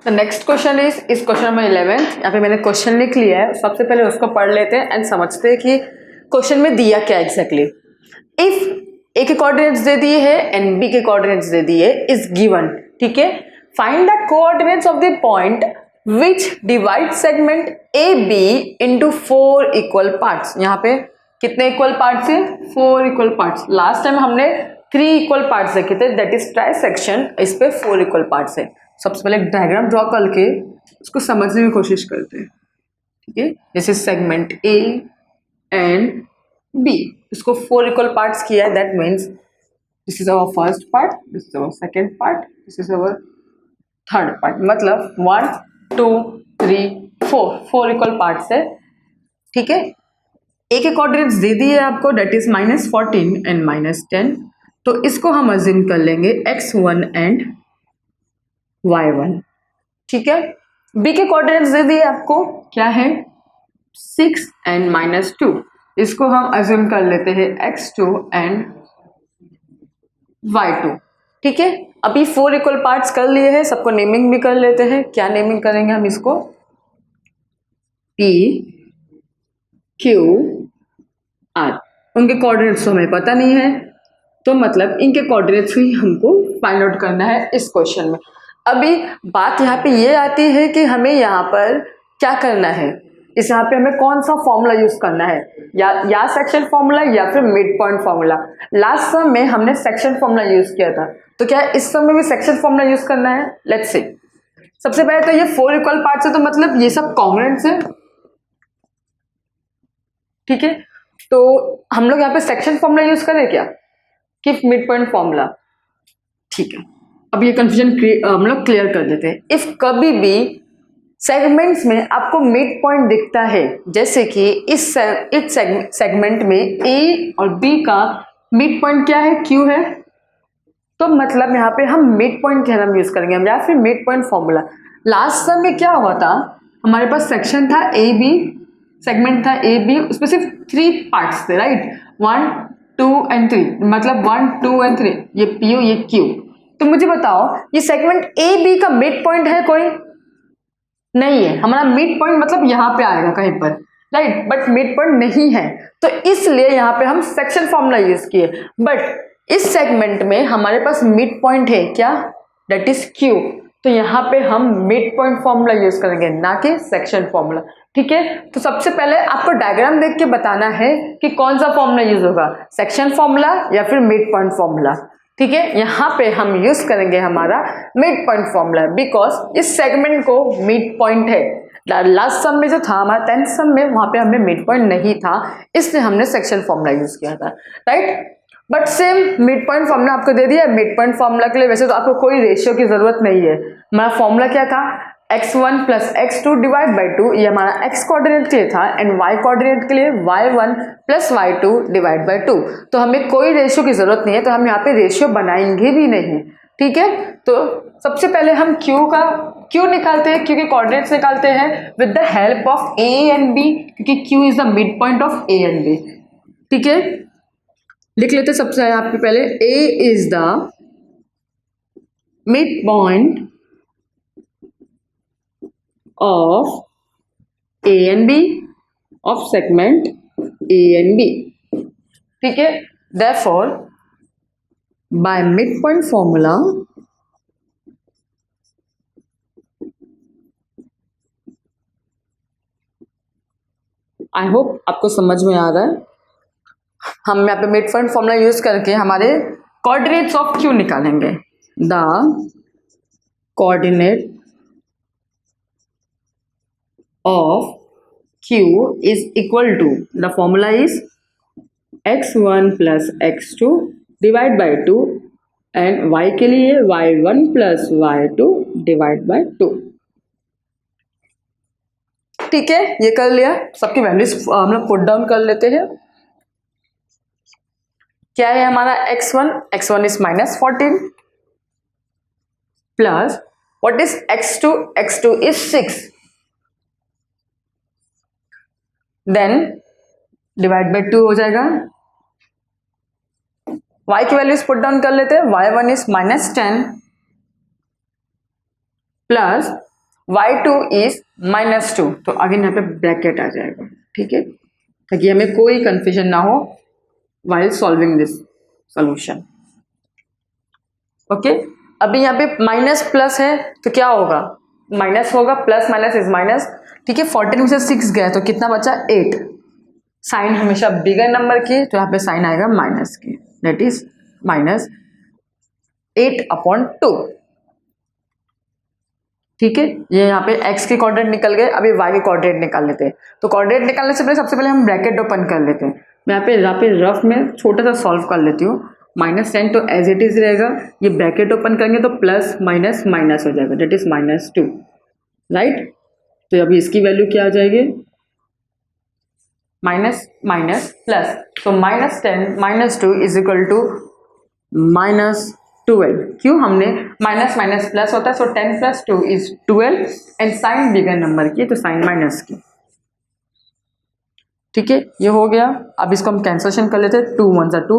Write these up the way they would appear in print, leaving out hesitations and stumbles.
The next question इस question number 11। यहाँ पे मैंने क्वेश्चन लिख लिया है, सबसे पहले उसको पढ़ लेते हैं एंड समझते हैं कि क्वेश्चन में दिया क्या एग्जैक्टली। इफ ए के कोऑर्डिनेट्स दे दिए है एंड बी के कोऑर्डिनेट्स दे दिए इज गिवन, ठीक है। Find the coordinates of the point which divide segment A B into 4 equal parts. यहाँ पे कितने इक्वल पार्ट्स है? 4 इक्वल पार्ट्स। लास्ट टाइम हमने 3 इक्वल पार्ट्स देखे थे, दैट इज ट्राइसेक्शन। इस पे 4 इक्वल पार्ट्स है। सबसे पहले एक डायग्राम ड्रॉ करके उसको समझने की कोशिश करते हैं, ठीक है। This is segment A and B, इसको 4 इक्वल पार्ट्स किया है, that means this is our first part, this is our second part, this is our third part. मतलब 1 2 3 4 इक्वल पार्ट्स है, ठीक है। ए के कोऑर्डिनेट्स दे दिए आपको, दैट इज -14 एंड -10। तो इसको हम अज्यूम कर लेंगे x1 एंड y1, ठीक है। बी के कोऑर्डिनेट्स दे दिए आपको, क्या है? 6 एंड -2। इसको हम अज्यूम कर लेते हैं x2 एंड y2, ठीक है। अभी 4 इक्वल पार्ट्स कर लिए हैं, सबको नेमिंग भी कर लेते हैं। क्या नेमिंग करेंगे हम इसको? P Q R। उनके कोऑर्डिनेट्स तो हमें पता नहीं है, तो मतलब इनके कोऑर्डिनेट्स ही हमको फाइंड आउट करना है इस क्वेश्चन में। अभी बात यहाँ पे ये आती है कि हमें यहाँ पर क्या करना है, इस यहाँ पे हमें कौन सा फॉर्मूला यूज करना है, या सेक्शन फॉर्मूला या फिर मिड पॉइंट फॉर्मूला। लास्ट सम में हमने सेक्शन फॉर्मूला यूज किया था, तो क्या इस सम में भी सेक्शन फॉर्मूला यूज करना है? Let's see. सबसे पहले तो ये 4 इक्वल पार्ट्स है, तो मतलब ये सब कॉन्ग्रुएंट्स है, ठीक है। तो हम लोग यहाँ पे सेक्शन फॉर्मूला यूज करें क्या कि मिड पॉइंट फॉर्मूला? ठीक है, अब ये कंफ्यूजन हम लोग क्लियर कर देते हैं। इफ कभी भी सेगमेंट्स में आपको मिड पॉइंट दिखता है, जैसे कि इस सेगमेंट में ए और बी का मिड पॉइंट क्या है? क्यू है, तो मतलब यहाँ पे हम मिड पॉइंट थ्योरम यूज करेंगे हम, या फिर मिड पॉइंट फॉर्मूला। लास्ट सम में क्या हुआ था, हमारे पास सेक्शन था ए बी, सेगमेंट था ए बी, उसमें सिर्फ 3 पार्ट्स थे, राइट? 1 2 एंड 3, मतलब 1 2 एंड 3, ये पी ये क्यू। तो मुझे बताओ ये सेगमेंट ए बी का मिड पॉइंट है कोई? नहीं है। हमारा मिड पॉइंट मतलब यहाँ पे आएगा कहीं पर, राइट? बट मिड पॉइंट नहीं है, तो इसलिए यहाँ पे हम सेक्शन फॉर्मूला यूज किए। बट इस सेगमेंट में हमारे पास मिड पॉइंट है क्या? That is Q. तो यहाँ पे हम मिड पॉइंट फॉर्मूला यूज करेंगे, ना कि सेक्शन फॉर्मूला, ठीक है। तो सबसे पहले आपको डायग्राम देख के बताना है कि कौन सा फॉर्मूला यूज होगा, सेक्शन फॉर्मूला या फिर मिड पॉइंट फॉर्मूला, ठीक है। यहाँ पे हम यूज करेंगे हमारा मिड पॉइंट फॉर्मूला, बिकॉज इस सेगमेंट को मिड पॉइंट है। लास्ट सम में जो था हमारा 10th सम में, वहां पे हमें मिड पॉइंट नहीं था, इसलिए हमने सेक्शन फॉर्मूला यूज किया था, right. But same mid point formula आपको दे दिया। मिड पॉइंट फॉर्मूला के लिए वैसे तो आपको कोई रेशियो की जरूरत नहीं है। हमारा फॉर्मूला क्या था? x1 plus x2 divide by 2, ये हमारा x कोऑर्डिनेट के लिए था, एंड y कोऑर्डिनेट के लिए y1 plus y2 divide by 2। तो हमें कोई रेशियो की जरूरत नहीं है, तो हम यहाँ पे रेशियो बनाएंगे भी नहीं, ठीक है। तो सबसे पहले हम q निकालते हैं, q के कोऑर्डिनेट्स निकालते हैं with the help of a and b, क्योंकि q is the mid point of a and b, ठीक है। लिख लेते सबसे यहाँ पे पहले a is the mid point of A and B of segment A and B, ठीक है। Therefore, by midpoint formula, I hope आपको समझ में आ रहा है। हम यहाँ पे मिड पॉइंट फॉर्मूला यूज करके हमारे कोऑर्डिनेट्स ऑफ Q निकालेंगे। The coordinate of Q is equal to, the formula is x1 plus x2 divide by 2, and y के लिए y1 plus y2 divide by 2, ठीक है। ये कर लिया, सबकी वैल्यूज हम लोग पुट डाउन कर लेते हैं। क्या है हमारा x1 is -14 plus what is x2 is 6, then divide by 2 हो जाएगा। y की वैल्यूज पुट डाउन कर लेते हैं। y1 is -10 plus y2 is -2, तो अगेन यहाँ पे ब्रैकेट आ जाएगा, ठीक है, ताकि हमें कोई कंफ्यूजन ना हो while solving this solution. Okay, अभी यहाँ पे माइनस प्लस है तो क्या होगा, माइनस होगा, प्लस माइनस इज माइनस, ठीक है, 14 में से 6 गया तो कितना बचा 8, साइन हमेशा बिगर नंबर की, तो यहाँ पे साइन आएगा माइनस की, दैट इज माइनस 8/2, ठीक है, ये यहाँ पे x के कोऑर्डिनेट निकल गए, अभी y के कोऑर्डिनेट निकाल लेते हैं, तो कोऑर्डिनेट निकालने से पहले सबसे पहले हम ब्रैकेट ओपन कर लेते हैं, मैं यहाँ पे रफ में छोटा सा सॉल्व कर लेती हूँ, -10 तो एज इट इज रहेगा, ये ब्रैकेट ओपन करेंगे तो प्लस माइनस माइनस हो जाएगा, दैट इज -2, राइट, तो अभी इसकी वैल्यू क्या आ जाएगी, माइनस माइनस प्लस, तो -10 - 2 इज इक्वल टू -12, क्यों, हमने माइनस माइनस प्लस होता है, so 10 + 2 is 12 and sign bigger number की, तो साइन माइनस की, ठीक है, ये हो गया, अब इसको हम कैंसलेशन कर लेते हैं, 2 × 1 = 2,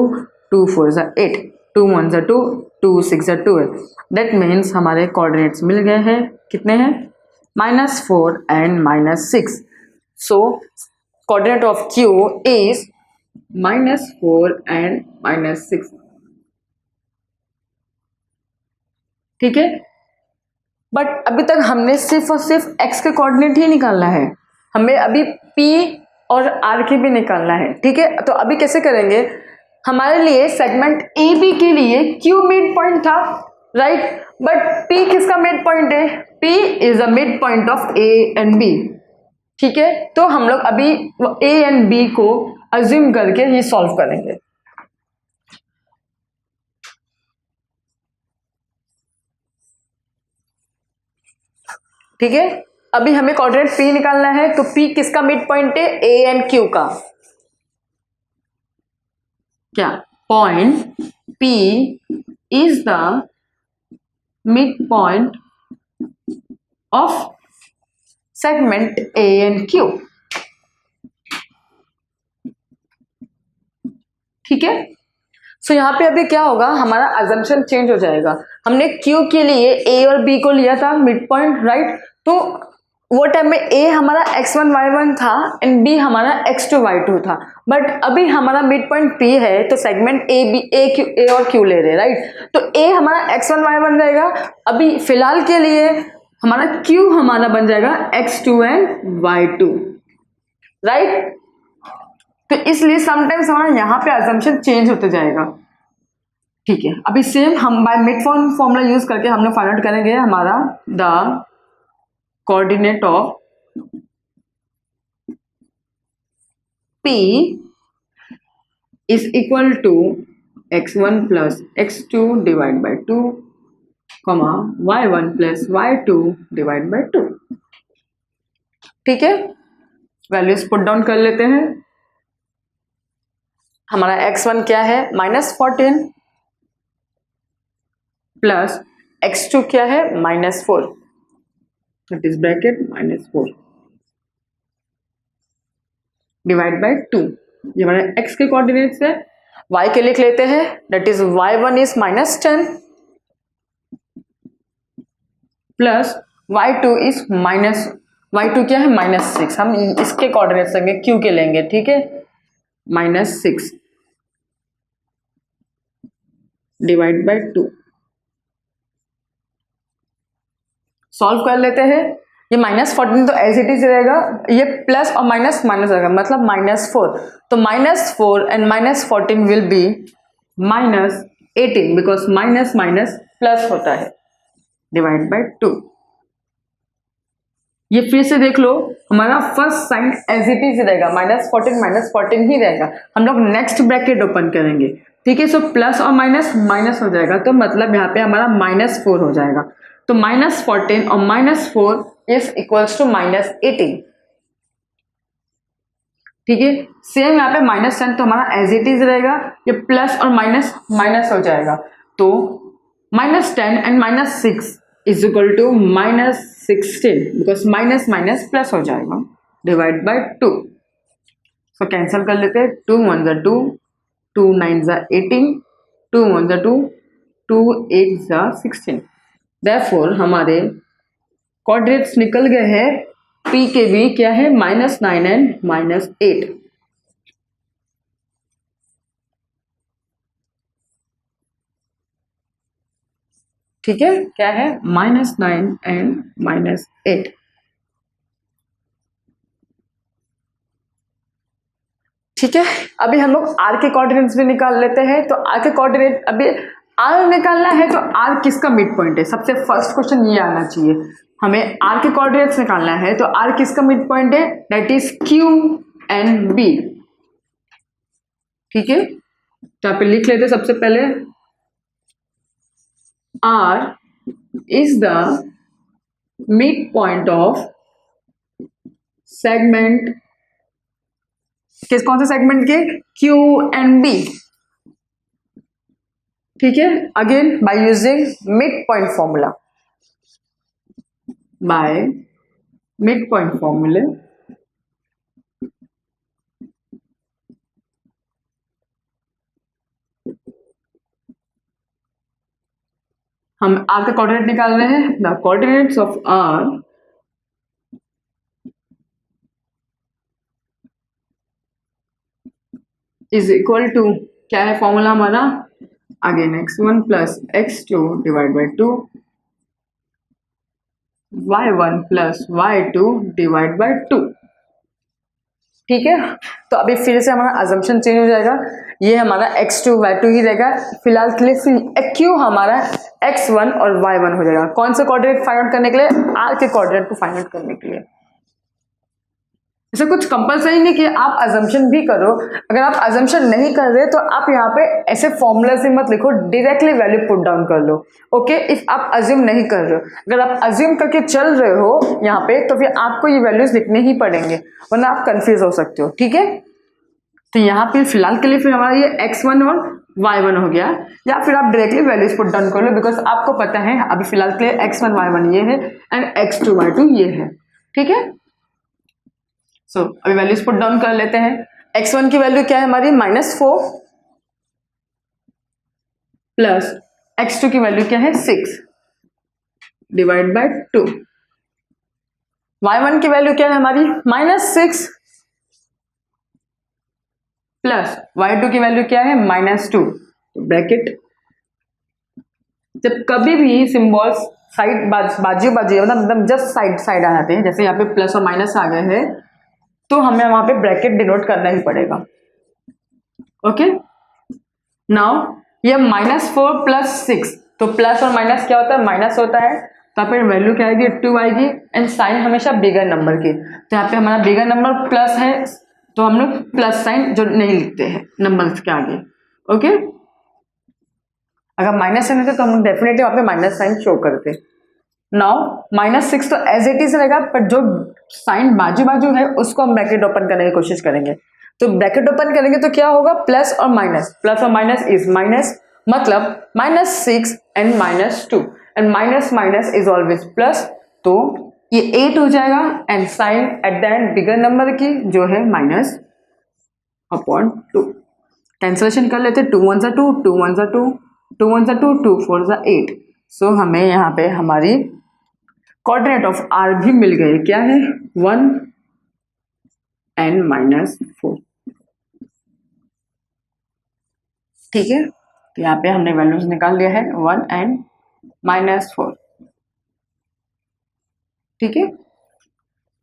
2 × 4 = 8, 2 × 1 = 2, 2 × 6 = 12, दैट मीन्स हमारे कोऑर्डिनेट्स मिल गए हैं, कितने हैं, -4 and -6, so coordinate of Q is -4 and -6, ठीक है, बट अभी तक हमने सिर्फ और सिर्फ x के कोऑर्डिनेट ही निकालना है, हमें अभी p और r के भी निकालना है, ठीक है, तो अभी कैसे करेंगे, हमारे लिए सेगमेंट ए बी के लिए q मिड पॉइंट था, राइट, बट p किसका मिड पॉइंट है, p is the mid point of a and b, ठीक है, तो हम लोग अभी a एंड b को अज्यूम करके ये सॉल्व करेंगे, ठीक है, अभी हमें कोऑर्डिनेट P निकालना है, तो P किसका मिड पॉइंट है, A एंड Q का, क्या, point P is the mid point of segment A and Q, ठीक है, सो यहाँ पे अभी क्या होगा, हमारा अजम्पशन चेंज हो जाएगा, हमने Q के लिए A और B को लिया था मिड पॉइंट, राइट, तो वो टाइम में A हमारा x1 y1 था एंड B हमारा x2 y2 था, बट अभी हमारा मिड पॉइंट P है, तो सेगमेंट A और Q ले रहे, राइट, तो A हमारा x1 y1 रहेगा, अभी फिलहाल के लिए हमारा Q हमारा बन जाएगा x2 एंड y2, राइट, तो इसलिए समटाइम्स हमारा यहाँ पे अजम्पशन चेंज होते जाएगा, ठीक है, अभी सेम हम बाय मिड फॉर्मूला यूज करके हम लोग फाइंड आउट करेंगे हमारा the coordinate of P is equal to x1 + x2 divide by 2, y1 + y2 divide by 2, ठीक है, वैल्यूज पुट डाउन कर लेते हैं, हमारा x1 क्या है, -14 प्लस x2 क्या है, -4, that is bracket -4 divide by 2, ये हमारे x के कोऑर्डिनेट्स है, y के लिख लेते हैं, that is y1 is -10 plus y2 is y2 क्या है, -6, हम इसके कोऑर्डिनेट्स लेंगे, q के लेंगे, ठीक है, -6 डिवाइड बाई 2, सॉल्व कर लेते हैं, ये -14 तो एज इट इज रहेगा, ये प्लस और माइनस माइनस रहेगा, मतलब -4, तो -4 and -14 will be -18, because minus minus plus होता है, डिवाइड बाई 2, ये फिर से देख लो, हमारा first sign as it is रहेगा, -14 ही रहेगा, हम लोग नेक्स्ट ब्रैकेट ओपन करेंगे, ठीक है, सो प्लस और माइनस माइनस हो जाएगा, तो मतलब यहाँ पे हमारा -4 हो जाएगा, तो -14 और -4 इज इक्वल्स टू -18, ठीक है, सेम यहाँ पे -10 तो हमारा एज इट इज रहेगा, ये प्लस और माइनस माइनस हो जाएगा, तो -10 and -6 is equal to -16, because minus minus plus हो जाएगा, डिवाइड बाई 2, सो कैंसिल कर लेते हैं, 2 × 1 = 2, 2 × 9 = 18, 2 × 1 = 2, 2 × 8 = 16, देयरफॉर हमारे कोऑर्डिनेट्स निकल गए हैं पी के भी, क्या है -9 एंड -8। ठीक है, क्या है -9 एंड -8। ठीक है, अभी हम लोग आर के कोऑर्डिनेट्स भी निकाल लेते हैं। तो आर के कोऑर्डिनेट, अभी आर निकालना है तो आर किसका मिड पॉइंट है, सबसे फर्स्ट क्वेश्चन ये आना चाहिए। हमें आर के कोऑर्डिनेट्स निकालना है तो आर किसका मिड पॉइंट है, that is Q and B. ठीक है, तो यहाँ पे लिख लेते सबसे पहले R is the mid point of segment, कौन से सेगमेंट के, क्यू एंड बी। ठीक है, again by using mid point formula, by mid point फॉर्मूले हम आर का कोऑर्डिनेट निकाल रहे हैं। The coordinates of R is equal to, क्या है फॉर्मूला हमारा, again x1 plus x2 divide by 2, y1 plus y2 divide by 2। ठीक है, तो अभी फिर से हमारा अजम्पशन चेंज हो जाएगा, ये हमारा x2 y2 ही रहेगा फिलहाल के लिए, फिर q हमारा x1 और y1 हो जाएगा। कौन सा कोऑर्डिनेट फाइंड आउट करने के लिए, r के कोऑर्डिनेट को फाइंड आउट करने के लिए। इसे कुछ कंपलसरी नहीं कि आप अजम्पशन भी करो, अगर आप अजम्पशन नहीं कर रहे तो आप यहाँ पे ऐसे फॉर्मूला से मत लिखो, डायरेक्टली वैल्यू पुट डाउन कर लो। ओके, इफ आप अज्यूम नहीं कर रहे हो, अगर आप अज्यूम करके चल रहे हो यहाँ पे तो फिर आपको ये वैल्यूज लिखने ही पड़ेंगे, वरना आप कंफ्यूज हो सकते हो। ठीक है, तो यहाँ पे फिलहाल के लिए फिर हमारा ये x1 और y1 हो गया, या फिर आप डायरेक्टली वैल्यूज पुट डाउन कर लो, बिकॉज आपको पता है अभी फिलहाल के लिए x1 y1 ये है एंड x2 y2 ये है। ठीक है, सो अभी वैल्यूज पुट डाउन कर लेते हैं। x1 की वैल्यू क्या है हमारी, -4 प्लस x2 की वैल्यू क्या है 6 डिवाइड बाय 2, y1 की वैल्यू क्या है हमारी -6 प्लस y2 की वैल्यू क्या है -2, ब्रैकेट। जब कभी भी सिंबल्स साइड बाजू मतलब जस्ट साइड साइड आ जाते हैं, जैसे यहाँ पे प्लस और माइनस आ गए हैं, तो हमें वहां पे ब्रैकेट डिनोट करना ही पड़ेगा। ओके, नाउ ये -4 प्लस 6, तो प्लस और माइनस क्या होता है, माइनस होता है, तो यहाँ पे वैल्यू क्या आएगी 2 आएगी, एंड साइन हमेशा बिगर नंबर की, तो यहाँ पे हमारा बिगर नंबर प्लस है तो हम लोग प्लस साइन जो नहीं लिखते हैं नंबर्स के आगे। ओके, अगर माइनस साइन होते तो हम डेफिनेटली वहाँ पे माइनस साइन शो करते। नाउ -6 तो एज इट इज रहेगा, पर जो साइन बाजू बाजू है उसको हम ब्रैकेट ओपन करने की कोशिश करेंगे। तो ब्रैकेट ओपन करेंगे तो क्या होगा, प्लस और माइनस इज माइनस, मतलब -6 and -2, and minus is always plus, तो ये 8 हो जाएगा, and sign at the end bigger number की जो है -/2। कैंसलेशन कर लेते, 2 1 2, 2 1 2, 2 1 2, 2 4 8। सो हमें यहाँ पे हमारी कोऑर्डिनेट ऑफ आर भी मिल गए, क्या है 1 एंड -4। ठीक है, तो यहाँ पे हमने वैल्यूज निकाल लिया है 1 एंड -4। ठीक है,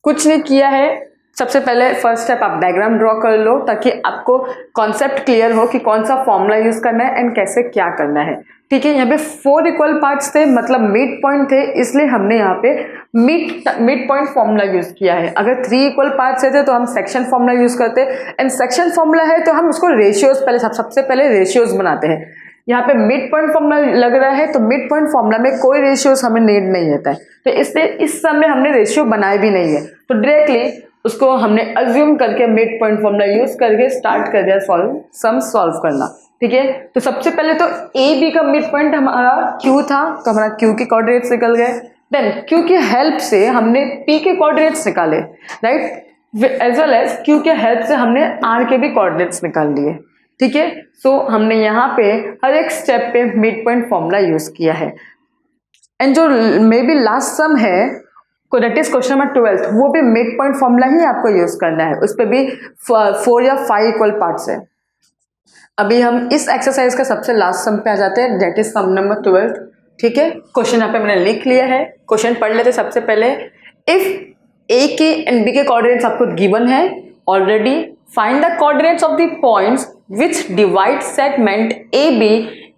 कुछ नहीं किया है, सबसे पहले फर्स्ट स्टेप आप डायग्राम ड्रॉ कर लो ताकि आपको कॉन्सेप्ट क्लियर हो कि कौन सा फॉर्मूला यूज करना है एंड कैसे क्या करना है। ठीक है, यहाँ पे 4 इक्वल पार्ट्स थे, मतलब मिड पॉइंट थे, इसलिए हमने यहाँ पे मिड पॉइंट फॉर्मूला यूज किया है। अगर 3 इक्वल पार्ट्स थे तो हम सेक्शन फॉर्मूला यूज करते, एंड सेक्शन फॉर्मूला है तो हम उसको रेशियोज पहले सबसे पहले रेशियोज बनाते हैं। यहाँ पे मिड पॉइंट फॉर्मूला लग रहा है तो मिड पॉइंट फॉर्मूला में कोई रेशियोज हमें नीड नहीं होता है, तो इसलिए इस समय हमने रेशियो बनाए भी नहीं है, तो डायरेक्टली उसको हमने अज्यूम करके मिड पॉइंट फॉर्मूला यूज करके स्टार्ट कर दिया सॉल्व करना। ठीक है, तो सबसे पहले तो ए बी का मिड पॉइंट हमारा क्यू था, तो हमारा क्यू के कोऑर्डिनेट्स निकल गए। देन क्यू की हेल्प से हमने पी के कोऑर्डिनेट्स निकाले, right, as well as Q के हेल्प से हमने आर के भी कोऑर्डिनेट्स निकाल लिए। ठीक है, सो हमने यहाँ पे हर एक स्टेप पे मिड पॉइंट फॉर्मूला यूज किया है, एंड जो मे बी लास्ट सम है को दैट इज क्वेश्चन नंबर 12, वो भी मिड पॉइंट फॉर्मूला ही आपको यूज करना है, उस पर भी 4 या 5 इक्वल पार्ट्स है। अभी हम इस एक्सरसाइज का सबसे लास्ट सम पे आ जाते हैं, दैट इज सम नंबर 12। ठीक है, क्वेश्चन यहाँ पे मैंने लिख लिया है, क्वेश्चन पढ़ लेते सबसे पहले। इफ ए के एंड बी के कोऑर्डिनेट्स आपको गिवन है already, find the coordinates of the points which divide segment A B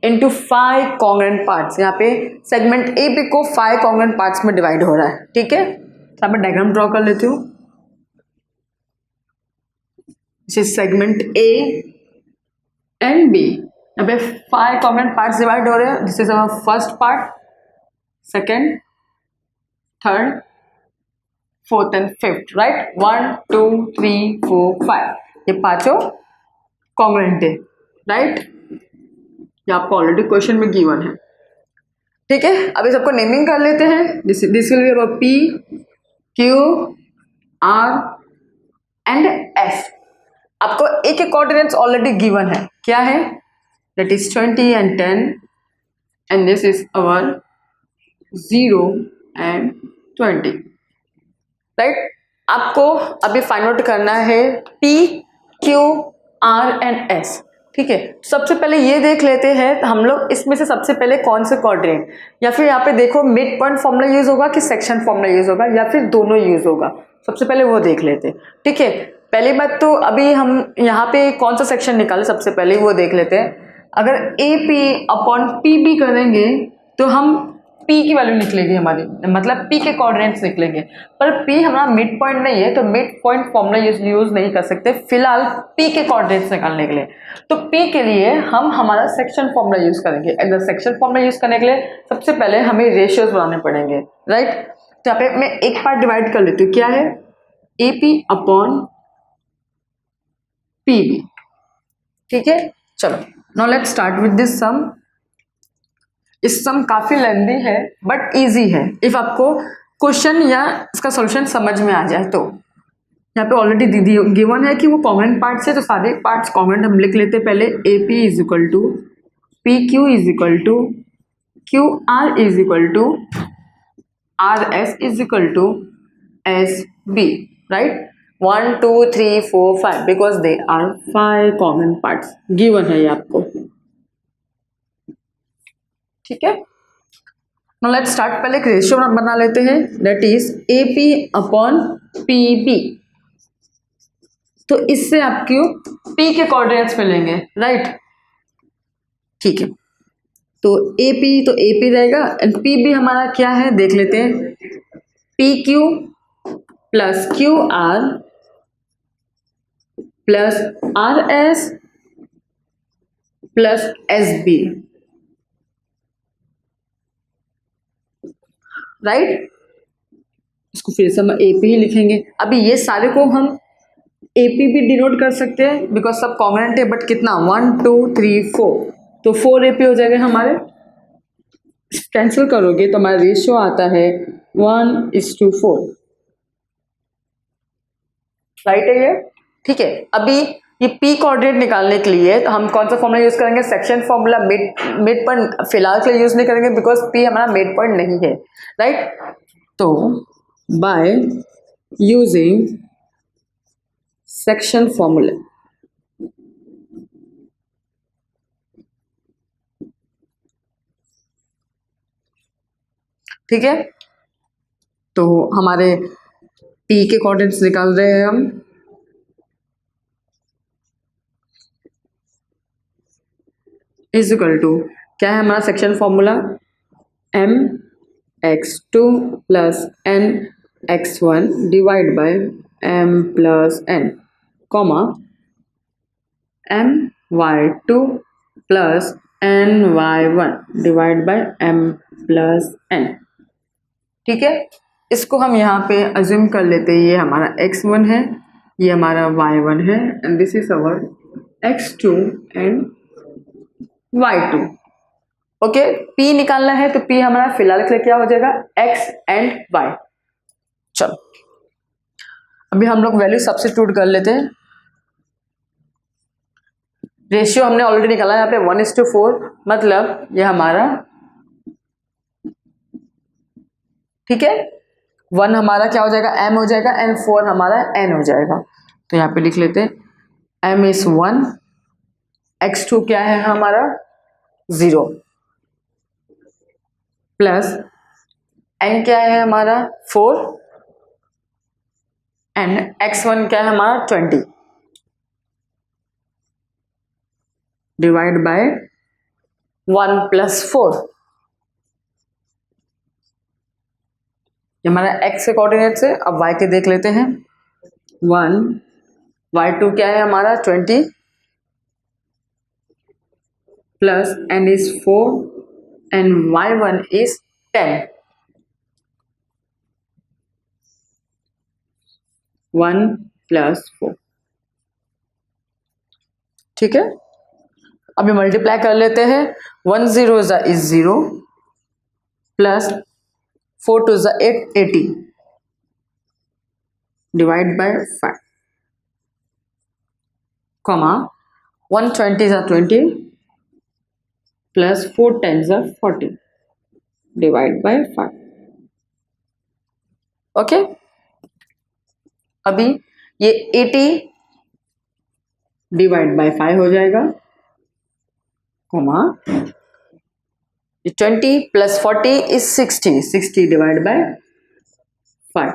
into 5 congruent parts. यहाँ पे सेगमेंट ए बी को 5 कॉन्ग्रुएंट पार्ट्स में डिवाइड हो रहा है। ठीक है, तो मैं डायग्राम ड्रॉ कर लेती हूँ। सेगमेंट ए एंड बी, यहाँ पे 5 कॉन्ग्रुएंट पार्ट्स डिवाइड हो रहे हैं। This is our first part, second, third, fourth and fifth, right. 1 2 3 4 5, ये पांचों कॉन्ग्रुएंट है, राइट। ये आपको ऑलरेडी क्वेश्चन में गिवन है। ठीक है, अभी सबको नेमिंग कर लेते हैं। This will be about P Q R and S. आपको ए के कोऑर्डिनेट्स ऑलरेडी गिवन है, क्या है, that is 20 and 10 and this is our 0 and 20, right. आपको अभी फाइंड आउट करना है P Q R and S. ठीक है, सबसे पहले ये देख लेते हैं हम लोग इसमें से सबसे पहले कौन से कोऑर्डिनेट, या फिर यहाँ पे देखो मिड पॉइंट फॉर्मूला यूज होगा कि सेक्शन फॉर्मूला यूज होगा, या फिर दोनों यूज होगा। सबसे पहले वो देख लेते हैं। ठीक है, पहली बात तो अभी हम यहाँ पे कौन सा सेक्शन निकाले सबसे पहले वो देख लेते हैं। अगर A P upon P B करेंगे तो हम P की वैल्यू निकलेगी हमारी, मतलब P के कोऑर्डिनेट्स निकलेंगे, पर P हमारा मिड पॉइंट नहीं है तो मिड पॉइंट फॉर्मूला यूज नहीं कर सकते फिलहाल P के कोऑर्डिनेट्स निकालने के लिए। तो P के लिए हम हमारा सेक्शन फॉर्मूला यूज करेंगे। एंड सेक्शन फॉर्मूला यूज करने के लिए सबसे पहले हमें रेशियोज बनाने पड़ेंगे, राइट। तो यहाँ पे मैं एक पार्ट डिवाइड कर लेती हूँ, क्या है, AP अपॉन PB। ठीक है, चलो now let's start with this sum. इस सम काफी लेंदी है बट इजी है इफ आपको क्वेश्चन या इसका सॉल्यूशन समझ में आ जाए तो। यहाँ पे ऑलरेडी दीदी गिवन है कि वो कॉन्ग्रुएंट पार्ट्स है, तो सारे पार्ट्स कॉन्ग्रुएंट हम लिख लेते हैं पहले। A P is equal to P Q is equal to Q R is equal to R S is equal to S B, right. 1 2 3 4 5 because they are 5 congruent parts given है ये आपको। ठीक है, नाउ लेट्स स्टार्ट। पहले एक ratio बना लेते हैं, that is A P upon P B. तो इससे आपको पी के कोऑर्डिनेट्स मिलेंगे, राइट। ठीक है, तो ए पी रहेगा एंड पी बी हमारा क्या है देख लेते हैं। P Q plus Q R plus R S plus S B, right. इसको फिर से हम एपी ही लिखेंगे। अभी ये सारे को हम एपी भी डिनोट कर सकते हैं बिकॉज सब कॉन्ग्रुएंट है, बट कितना 1 2 3 4, तो 4 एपी हो जाएगा हमारे। कैंसिल करोगे तो हमारा रेशियो आता है 1:4, राइट है ये। ठीक है, अभी ये पी कोऑर्डिनेट निकालने के लिए तो हम कौन सा फॉर्मूला यूज करेंगे, सेक्शन फॉर्मूला। मिड पॉइंट फिलहाल के लिए यूज नहीं करेंगे बिकॉज पी हमारा मिड पॉइंट नहीं है, राइट। तो बाय यूजिंग सेक्शन फॉर्मूला, ठीक है, तो हमारे पी के कोऑर्डिनेट्स निकाल रहे हैं हम। इज इक्वल टू क्या है हमारा section formula, M X two plus N X one divide by M plus N, comma M Y two plus N Y one divide by M plus N. ठीक है, इसको हम यहाँ पे अज्यूम कर लेते हैं ये हमारा x1 है, ये हमारा y1 है and this is our x2 and y2। Okay, p निकालना है तो p हमारा फिलहाल के लिए क्या हो जाएगा, x एंड y। चलो अभी हम लोग वैल्यू सब्स्टिट्यूट कर लेते हैं। रेशियो हमने ऑलरेडी निकाला है यहाँ पे 1:4, मतलब ये हमारा, ठीक है, 1 हमारा क्या हो जाएगा, m हो जाएगा, एंड 4 हमारा n हो जाएगा। तो यहाँ पे लिख लेते हैं m इज 1, x2 क्या है हमारा 0, प्लस n क्या है हमारा 4, एंड x1 क्या है हमारा 20, डिवाइड बाय 1 प्लस 4। ये हमारा x के कोऑर्डिनेट से, अब y के देख लेते हैं। 1, y2 क्या है हमारा 20, plus n is 4 and y1 is 10। 1 plus 4, ठीक है। अभी मल्टीप्लाई कर लेते हैं। 1 0 is 0, plus 4 2 8, 80, divide by 5, comma 1 20 20, plus 4 10 40, divide by 5। Okay, अभी ये 80 डिवाइड बाय 5 हो जाएगा, comma 20 plus 40 is 60, 60 divide by 5।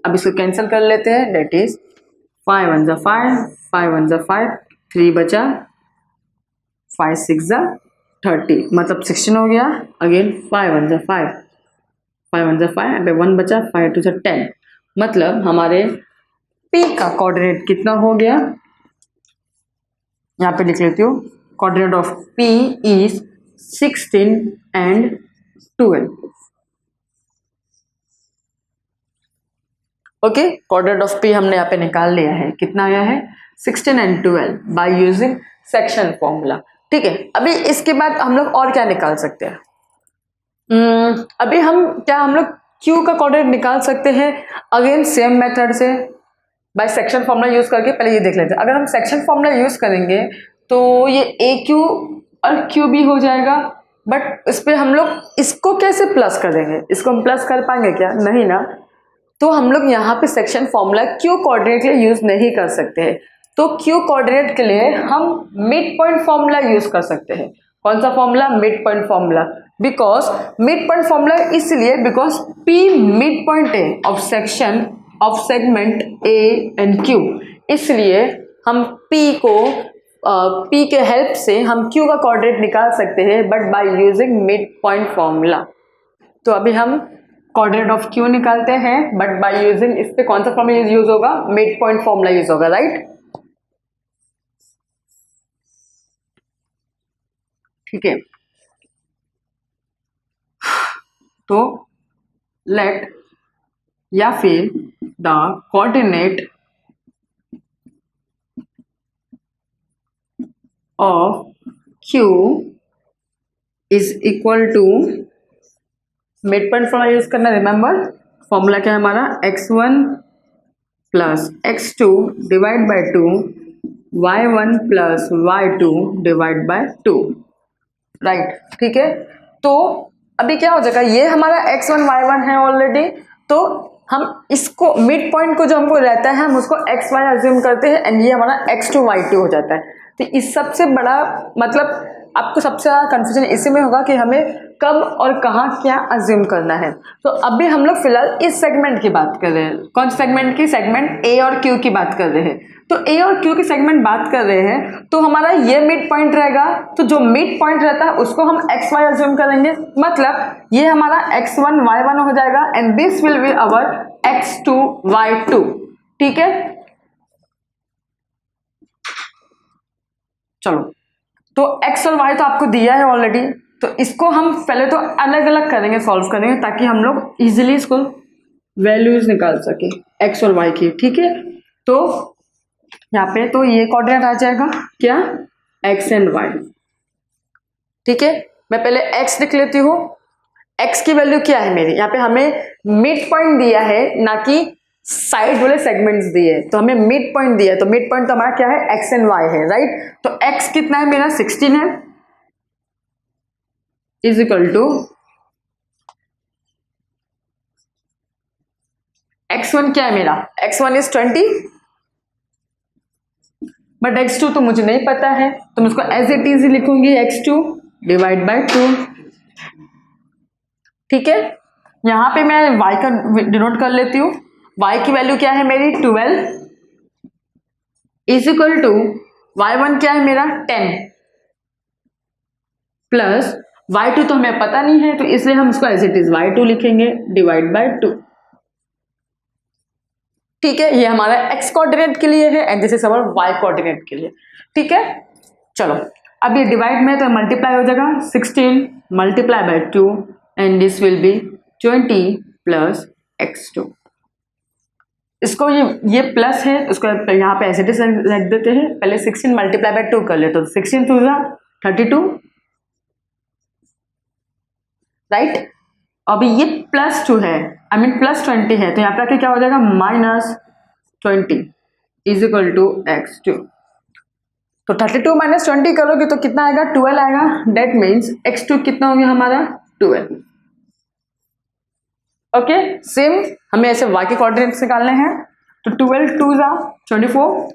अब इसको कैंसिल कर लेते हैं, डेट इज 5 1 5, 5 1 5, 3 बचा, 5 6 30, मतलब 16 हो गया। अगेन 5 1 5, 5 1 5, अभी 1 बचा, 5 2 10, मतलब हमारे P का कोऑर्डिनेट कितना हो गया, यहाँ पे लिख लेती हूँ। Coordinate of P is 16 and 12। Okay, coordinate of P हमने यहाँ पे निकाल लिया है, कितना आया है 16 and 12 by using section formula. ठीक है, अभी इसके बाद हम लोग और क्या निकाल सकते हैं? अभी हम लोग Q का कोऑर्डिनेट निकाल सकते हैं, अगेन सेम मेथड से बाय सेक्शन फॉर्मूला यूज करके। पहले ये देख लेते हैं, अगर हम सेक्शन फॉर्मूला यूज करेंगे तो ये AQ और QB हो जाएगा, बट इस पे हम लोग इसको कैसे प्लस कर देंगे? इसको हम प्लस कर पाएंगे क्या? नहीं ना। तो हम लोग यहाँ पे सेक्शन फॉर्मूला Q कोऑर्डिनेट के लिए यूज नहीं कर सकते हैं। तो Q कोऑर्डिनेट के लिए हम मिड पॉइंट फॉर्मूला यूज कर सकते हैं। कौन सा formula? Mid point formula. Because mid point formula इसलिए बिकॉज P मिड पॉइंट है of section of segment A and Q, इसलिए हम P के हेल्प से हम Q का कोऑर्डिनेट निकाल सकते हैं, but by using mid point formula. तो अभी हम कोऑर्डिनेट ऑफ Q निकालते हैं, बट बाय यूजिंग, इस पे कौन सा फॉर्मूला यूज होगा? मिड पॉइंट फॉर्मूला यूज होगा, राइट? ठीक है, तो लेट या फिर the coordinate of Q is equal to, mid point formula use करना, रिमेंबर फॉर्मूला क्या है हमारा? x1 plus x2 divide by 2, y1 plus y2 divide by 2, right? ठीक है, तो अभी क्या हो जाएगा, ये हमारा x1 y1 है ऑलरेडी, तो हम इसको मिड पॉइंट को जो हमको रहता है हम उसको x y अज्यूम करते हैं, एंड ये हमारा x2 y2 हो जाता है। तो इस सबसे बड़ा मतलब आपको सबसे ज़्यादा कंफ्यूजन इसी में होगा कि हमें कब और कहाँ क्या अज्यूम करना है। तो अभी हम लोग फिलहाल इस सेगमेंट की बात कर रहे हैं। कौन सेगमेंट की? सेगमेंट A और Q की बात कर रहे हैं। तो A और Q की सेगमेंट बात कर रहे हैं, तो हमारा ये मिड पॉइंट रहेगा, तो जो मिड पॉइंट रहता है उसको हम x y अज्यूम करेंगे, मतलब ये हमारा x1 y1 हो जाएगा, and this will be our x2 y2। ठीक है, चलो, तो x और y तो आपको दिया है ऑलरेडी, तो इसको हम पहले तो अलग अलग करेंगे, सॉल्व करेंगे, ताकि हम लोग इजीली इसको वैल्यूज निकाल सके x और y की। ठीक है, तो यहाँ पे तो ये कोऑर्डिनेट आ जाएगा क्या? x and y। ठीक है, मैं पहले x लिख लेती हूँ। x की वैल्यू क्या है मेरी? यहाँ पे हमें मिड पॉइंट दिया है, ना कि साइड वाले सेगमेंट्स दिए, तो हमें मिड पॉइंट दिया है, तो मिड पॉइंट तो हमारा क्या है? x एंड y है, राइट? तो x कितना है मेरा? 16 है, इज इक्वल टू x1 क्या है मेरा, x1 इज 20, बट x2 तो मुझे नहीं पता है, तो मैं उसको एज इट इज लिखूंगी x2 डिवाइड बाय 2। ठीक है, यहां पे मैं y का डिनोट कर लेती हूँ। y की वैल्यू क्या है मेरी 12 इज इक्वल टू y1 क्या है मेरा 10 प्लस y2 तो हमें पता नहीं है, तो इसलिए हम इसको एज इट इज y2 लिखेंगे डिवाइड बाय 2। ठीक है, ये हमारा x कोऑर्डिनेट के लिए है and this is our y coordinate के लिए। ठीक है, चलो अब ये डिवाइड में तो मल्टीप्लाई हो जाएगा 16 multiply by 2 and this will be 20 plus x2। इसको ये प्लस है, उसको यहाँ पे ऐसे रख देते हैं, पहले 16 मल्टीप्लाई बाय 2 कर ले, तो 16 टू 32 राइट। अभी ये प्लस 2 है, आई मीन प्लस 20 है, तो यहाँ पे आके क्या हो जाएगा minus 20 is equal to x2। तो 32 माइनस 20 करोगे तो कितना आएगा 12 आएगा, डेट मीन्स x2 कितना हो गया हमारा 12। ओके, सेम हमें ऐसे y के कोऑर्डिनेट्स निकालने हैं, तो 12 2 जा 24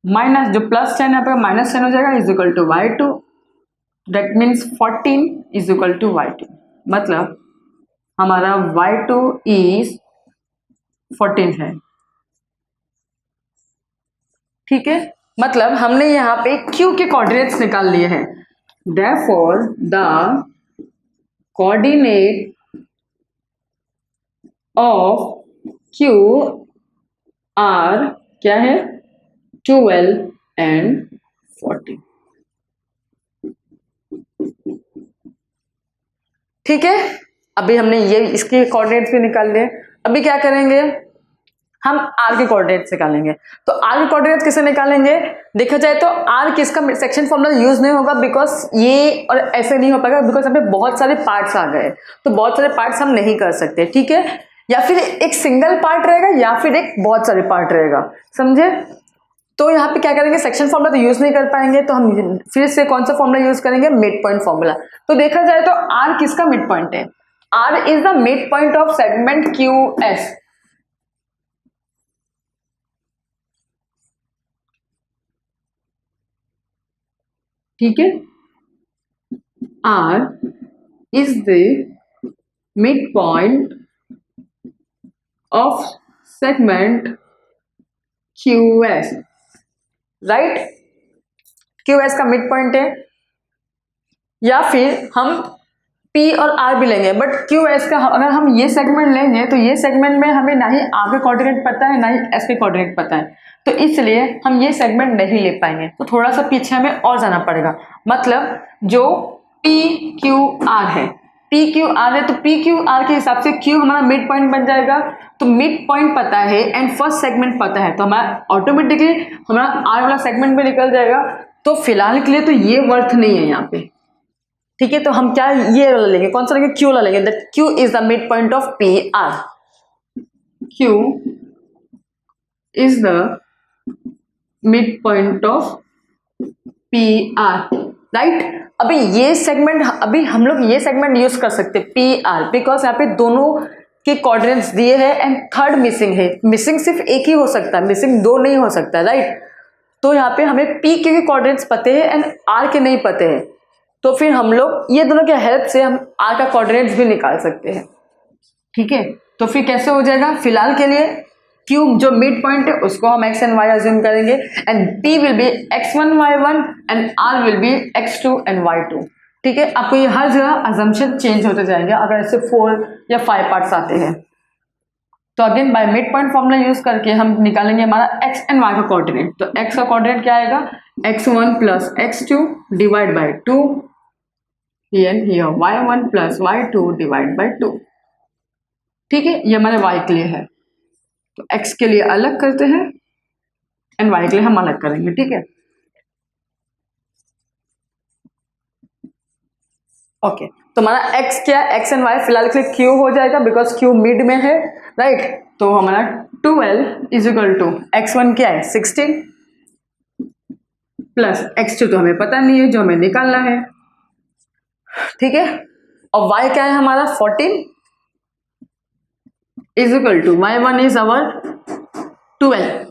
माइनस जो प्लस 10 यहाँ पे माइनस 10 हो जाएगा is equal to y2, that means 14 is equal to y2। मतलब हमारा y2 इज 14 है। ठीक है, मतलब हमने यहाँ पे q के कोऑर्डिनेट्स निकाल लिए हैं, therefore the coordinate of q are क्या है 12 एंड 14। ठीक है, अभी हमने ये इसके कोऑर्डिनेट्स भी निकाल लिए। अभी क्या करेंगे, हम r के कोऑर्डिनेट्स निकालेंगे। तो r के कोऑर्डिनेट्स कैसे निकालेंगे, देखा जाए तो r किसका सेक्शन फॉर्मूला यूज नहीं होगा, बिकॉज ये और ऐसे नहीं हो पाएगा, बिकॉज हमें बहुत सारे पार्ट्स आ गए, तो बहुत सारे पार्ट्स हम नहीं कर सकते। ठीक है, या फिर एक सिंगल पार्ट रहेगा या फिर एक बहुत सारे पार्ट रहेगा, समझे। तो यहाँ पे क्या करेंगे, सेक्शन फॉर्मूला तो यूज नहीं कर पाएंगे, तो हम फिर से कौन सा फॉर्मूला यूज करेंगे, मिड पॉइंट फॉर्मूला। तो देखा जाए तो r किसका मिड पॉइंट है, r is the mid point of segment QS। ठीक है, r is the mid point of segment QS, right. QS का मिड पॉइंट है, या फिर हम P और R भी लेंगे, बट QS का अगर हम ये सेगमेंट लेंगे तो ये सेगमेंट में हमें ना ही R के कोऑर्डिनेट पता है ना ही S के कोऑर्डिनेट पता है, तो इसलिए हम ये सेगमेंट नहीं ले पाएंगे, तो थोड़ा सा पीछे हमें और जाना पड़ेगा। मतलब जो PQR है, PQR है, तो PQR के हिसाब से Q हमारा मिड पॉइंट बन जाएगा। तो मिड पॉइंट पता है एंड फर्स्ट सेगमेंट पता है, तो हमारा ऑटोमेटिकली हमारा R वाला सेगमेंट भी निकल जाएगा। तो फिलहाल के लिए तो ये वर्थ नहीं है यहाँ पे। ठीक है, तो हम क्या ये वाला लेंगे, कौन सा लेंगे, Q वाला लेंगे, that Q is the mid point of PR। Q is the mid point of PR, right. अभी ये सेगमेंट, अभी हम लोग ये सेगमेंट यूज कर सकते हैं PR, बिकॉज यहाँ पे दोनों के कोऑर्डिनेट्स दिए हैं एंड थर्ड मिसिंग है। मिसिंग सिर्फ एक ही हो सकता है, मिसिंग दो नहीं हो सकता, राइट। तो यहाँ पे हमें P के कोऑर्डिनेट्स पते हैं एंड R के नहीं पते हैं, तो फिर हम लोग ये दोनों के हेल्प से हम R का कोऑर्डिनेट्स भी निकाल सकते हैं। ठीक है, तो फिर कैसे हो जाएगा, फिलहाल के लिए Q जो मिड पॉइंट है उसको हम x एंड y अज्यूम करेंगे and P will be x1 y1 and R will be x2 and y2। ठीक है, आपको ये हर जगह अजम्पशन चेंज होते जाएंगे अगर ऐसे 4 या 5 पार्ट्स आते हैं। तो again bye mid point formula use करके हम निकालेंगे हमारा x एंड y का कोऑर्डिनेट। तो x का कोऑर्डिनेट क्या आएगा, x1 plus x2 divide by 2 and here y1 plus y2 divide by 2। ठीक है, ये हमारे y के लिए है, तो x के लिए अलग करते हैं एंड y के लिए हम अलग करेंगे। ठीक है, ओके, तो हमारा x क्या है, x एंड y फिलहाल के लिए q हो जाएगा बिकॉज q मिड में है, राइट। तो हमारा 12 इज इक्वल टू x1 क्या है 16 प्लस x2 तो हमें पता नहीं है, जो हमें निकालना है। ठीक है, और y क्या है हमारा 14 is equal to y1 is our 12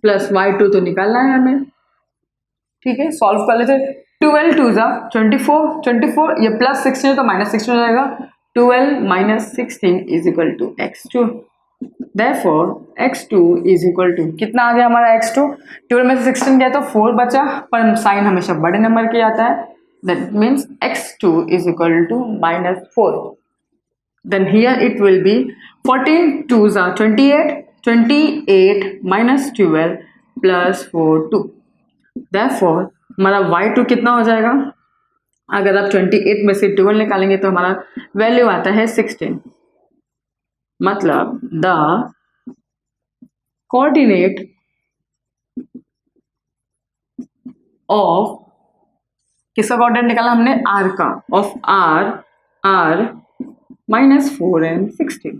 plus y2 तो निकालना है हमें, ठीक है। सॉल्व कर लेते, 12 2 जा 24, ये प्लस 16 तो माइनस 16 हो जाएगा, 12 minus 16 is equal to x2। Therefore x2 is equal to कितना आ गया हमारा x2, 12 में से 16 गया तो 4 बचा, पर साइन हमेशा बड़े नंबर के आता है, that means x2 is equal to -4। Then here it will be 14 2s are 28, 28 minus 12 plus 4 2। Therefore हमारा y2 कितना हो जाएगा, अगर आप 28 में से 12 निकालेंगे तो हमारा वैल्यू आता है 16। मतलब द कोऑर्डिनेट ऑफ, किसका कोऑर्डिनेट निकाला हमने, r का, ऑफ r -4 and 16।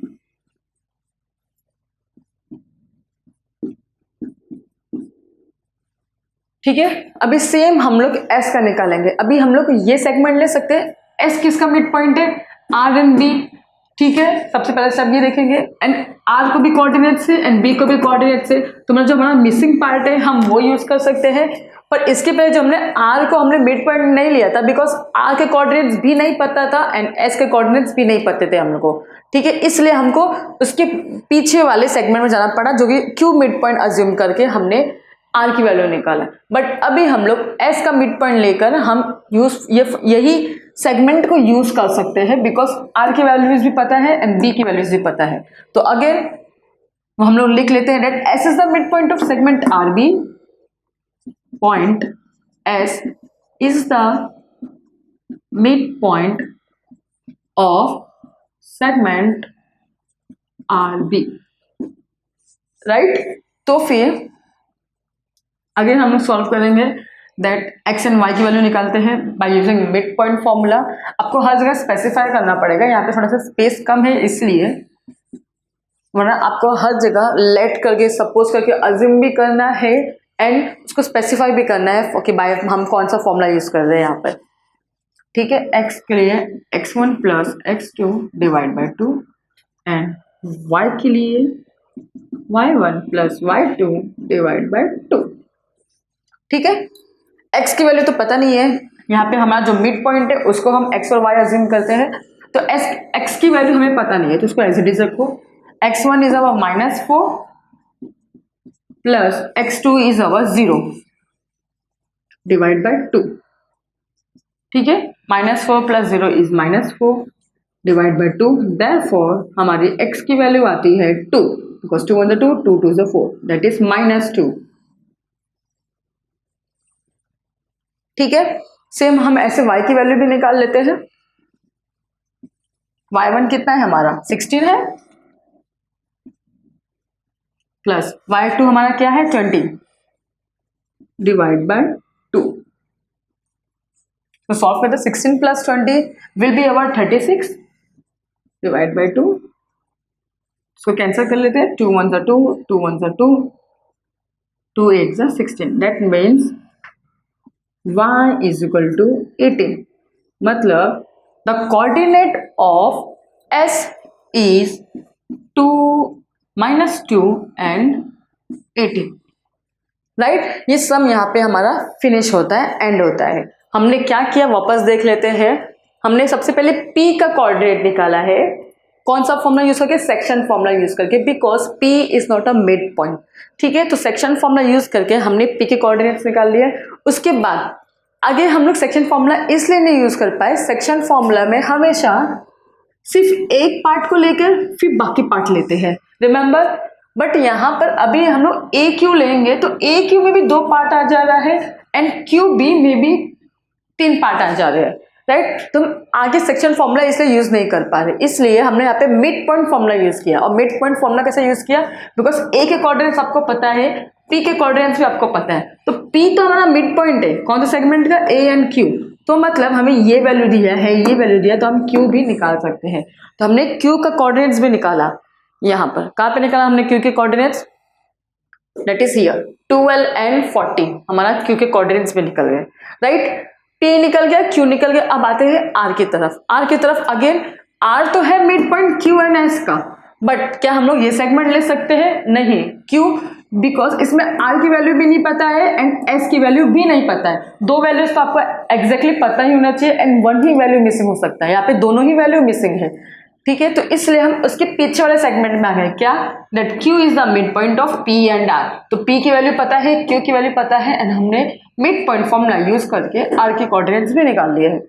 ठीक है, अभी सेम हम लोग s का निकालेंगे। अभी हम लोग ये सेगमेंट ले सकते हैं, s किसका मिड पॉइंट है, r एंड b, ठीक है। सबसे पहले स्टेप ये देखेंगे, एंड r को भी कोऑर्डिनेट से एंड b को भी कोऑर्डिनेट से, तो मतलब जो हमारा मिसिंग पार्ट है हम वो यूज कर सकते हैं। पर इसके पहले जो हमने r को हमने मिड पॉइंट नहीं लिया था, बिकॉज r के कोऑर्डिनेट्स भी नहीं पता था एंड s के कोऑर्डिनेट्स भी नहीं पते थे हम लोग को, ठीक है। इसलिए हमको उसके पीछे वाले सेगमेंट में जाना पड़ा, जो कि q मिड पॉइंट अज्यूम करके हमने r की वैल्यू निकाला। बट अभी हम लोग s का मिड पॉइंट लेकर हम यही सेगमेंट को यूज कर सकते हैं, बिकॉज r की वैल्यूज भी पता है एंड b की वैल्यूज भी पता है। तो अगेन हम लोग लिख लेते हैं that s is the mid point of segment rb, point S is the midpoint of segment RB, right. तो फिर अगेन हम लोग सॉल्व करेंगे दैट x एंड y की वैल्यू निकालते हैं bye using mid point formula. आपको हर जगह स्पेसिफाई करना पड़ेगा, यहाँ पे थोड़ा सा स्पेस कम है इसलिए, वरना आपको हर जगह लेट करके सपोज करके अज्यूम भी करना है एंड उसको स्पेसिफाई भी करना है ओके बाय हम कौन सा फॉर्मूला यूज कर रहे हैं यहाँ पर, ठीक है। x के लिए x1 plus x2 divide by 2 and y के लिए y1 plus y2 divide by 2, ठीक है। x की वैल्यू तो पता नहीं है, यहाँ पे हमारा जो मिड पॉइंट है उसको हम x और y अज्यूम करते हैं, तो x की वैल्यू हमें पता नहीं है, तो उसको एज इट इज रखो। x1 is our -4 plus x2 is our 0 divide by 2, ठीक है। -4 plus 0 is -4 divide by 2, therefore हमारी x की वैल्यू आती है 2, बिकॉज 2 1 2 2 2 4, दैट इज -2, ठीक है। सेम हम ऐसे y की वैल्यू भी निकाल लेते हैं। y1 कितना है हमारा 16 है, प्लस y2 हमारा क्या है 20 डिवाइड बाय 2। तो सॉल्व करते 16 plus 20 will be our 36 divide by 2, इसको कैंसिल कर लेते हैं, 2 1 2 2 1 2 2 8 16, that means y is equal to 18। मतलब the coordinate of s is 2 -2 and 18, right. ये सम यहाँ पे हमारा फिनिश होता है, एंड होता है। हमने क्या किया वापस देख लेते हैं। हमने सबसे पहले p का कोऑर्डिनेट निकाला है, कौन सा फॉर्मूला यूज करके, सेक्शन फॉर्मूला यूज करके, because p is not a mid point, ठीक है। तो सेक्शन फॉर्मूला यूज करके हमने p के कोऑर्डिनेट्स निकाल लिए। उसके बाद आगे हम लोग सेक्शन फॉर्मूला इसलिए नहीं यूज कर पाए, सेक्शन फॉर्मूला में हमेशा सिर्फ एक पार्ट को लेकर फिर बाकी पार्ट लेते हैं, रिमेंबर। बट यहाँ पर अभी हम लोग ए क्यू लेंगे तो ए क्यू में भी 2 पार्ट आ जा रहा है एंड क्यू बी में भी 3 पार्ट आ जा रहे हैं, राइट। तो आगे सेक्शन फॉर्मूला इसलिए यूज नहीं कर पा रहे, इसलिए हमने यहाँ पे मिड पॉइंट फॉर्मूला यूज किया। और मिड पॉइंट फॉर्मूला कैसे यूज किया, बिकॉज ए के कोऑर्डिनेट्स आपको पता है, पी के कोऑर्डिनेट्स भी आपको पता है, तो पी तो हमारा मिड पॉइंट है कौन सा सेगमेंट का, ए एंड क्यू। तो मतलब हमें ये वैल्यू दिया है, ये वैल्यू दिया, तो हम क्यू भी निकाल सकते हैं। तो हमने क्यू का कोऑर्डिनेट्स भी निकाला, यहाँ पर कहाँ पे निकाला हमने क्यू के coordinates, that is here 12 and 40 हमारा क्यू के कोऑर्डिनेट्स भी निकल गए, राइट। पी निकल गया, क्यू निकल गया। अब आते हैं आर की तरफ। आर की तरफ अगेन आर तो है mid point Q and S का, बट क्या हम लोग ये सेगमेंट ले सकते हैं? नहीं। क्यों? बिकॉज इसमें आर की वैल्यू भी नहीं पता है एंड एस की वैल्यू भी नहीं पता है। दो वैल्यूज तो आपको एग्जैक्टली पता ही होना चाहिए and one he value missing हो सकता है, यहाँ पे दोनों ही वैल्यू मिसिंग है। ठीक है, तो इसलिए हम उसके पीछे वाले सेगमेंट में आ गए, क्या? That Q is the mid point of P and R। तो P की वैल्यू पता है, Q की वैल्यू पता है एंड हमने मिड पॉइंट फॉर्मूला यूज करके R के कोऑर्डिनेट्स भी निकाल लिए हैं।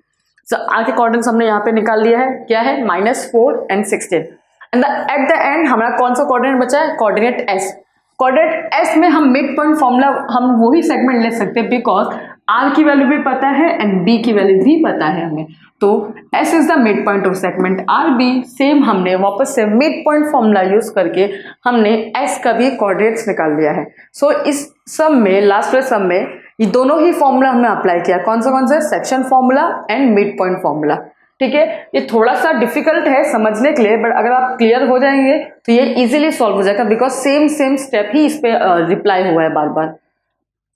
सो R के कोऑर्डिनेट्स हमने यहाँ पे निकाल लिया है, क्या है? -4 and 16 and eight the and हमारा कौन सा कोऑर्डिनेट बचा है? Coordinate S। कोऑर्डिनेट S में हम मिड पॉइंट फॉर्मूला हम वही सेगमेंट ले सकते हैं बिकॉज R की वैल्यू भी पता है एंड B की वैल्यू भी पता है हमें। तो S is the mid point of segment RB। Same हमने वापस से मिड पॉइंट फॉर्मूला यूज करके हमने S का भी कोऑर्डिनेट्स निकाल लिया है। सो इस सब में लास्ट वाले सब में ये दोनों ही फॉर्मूला हमने अप्लाई किया। कौन सा? Section formula and mid point formula. ठीक है, ये थोड़ा सा डिफिकल्ट है समझने के लिए, बट अगर आप क्लियर हो जाएंगे तो ये इजीली सॉल्व हो जाएगा बिकॉज सेम स्टेप ही इस पे रिप्लाई हुआ है बार बार।